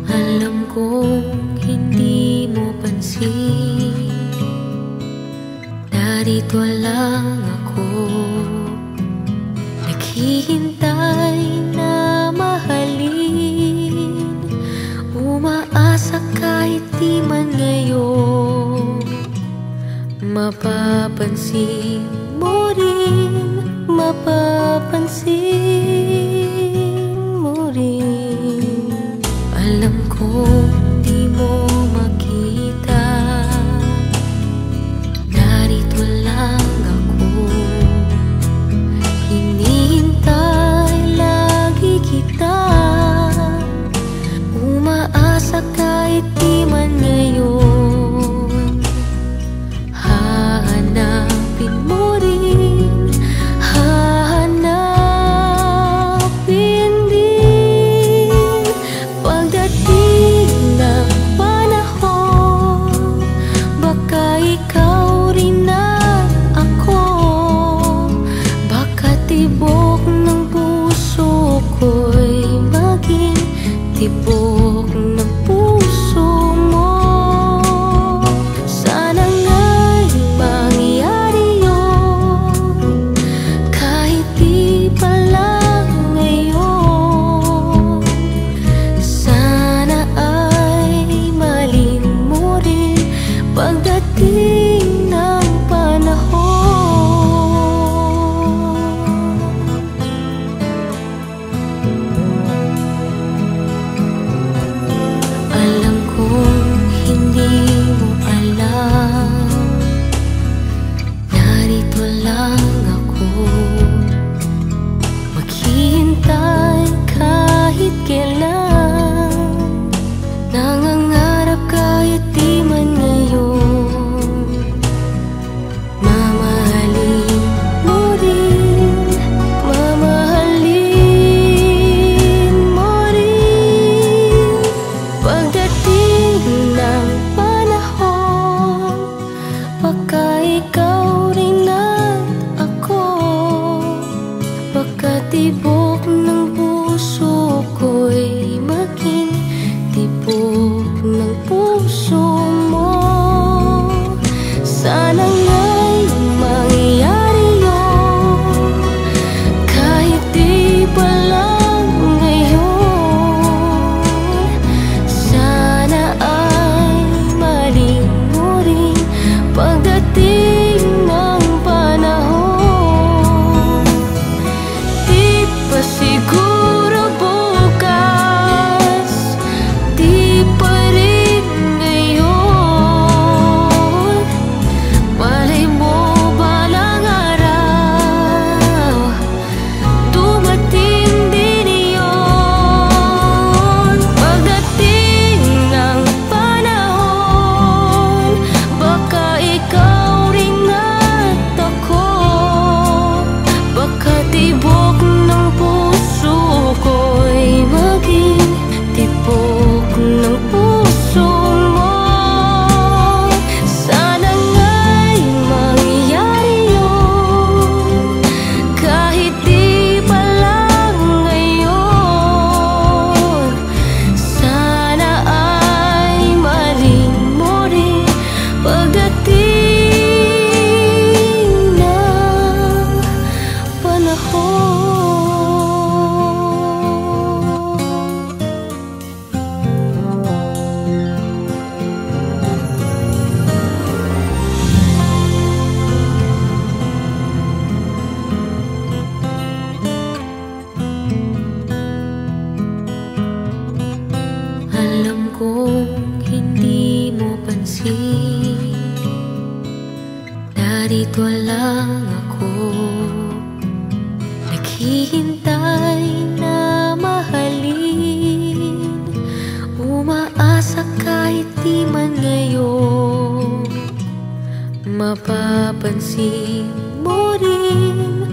Alam kong hindi mo pansin, narito lang ako, naghihintay na mahalin, umaasa kahit di man ngayon. Mapapansin mo rin, mapapansin mo rin. Alam kong di mo makita, narito lang ako, hinihintay lagi kita, umaasa kahit di man ngayon. Hahanapin mo rin, hahanapin din. Pagdating ng panahon, baka ikaw rin at ako, baka tibok ng puso ko'y maging tibok ng puso mo. Sana nga'y mangyari yun, kahit di pa lang ngayon. Sana ay malin mo rin pagdating ng panahon. Alam kong hindi mo alam, narito lang ako, maghihintay kahit kailan, nangangarap kahit di man ngayon. Mamahalin mo rin, mamahalin mo rin. Pagdating ng panahon, baka ikaw rin at ako, baka tibok ng puso ko'y maging tibok ng puso mo. Sana nga'y mangyari yun, kahit di pa lang ngayon. Sana ay malin mo rin pagdating ng panahon. Di pa siguro bukas, di pa rin ngayon. Malay mo balang araw, dumating din iyon. Pagdating ng panahon, baka ikaw rin at ako, baka tibok ng puso ko'y maging tibok ng puso mo. Sana nga'y mangyari yun, kahit di pa lang ngayon. Sana ay malin mo rin pagdating ng panahon. Alam kong hindi mo pansin, narito lang ako, naghihintay na mahalin, umaasa kahit di man ngayon. Mapapansin mo rin,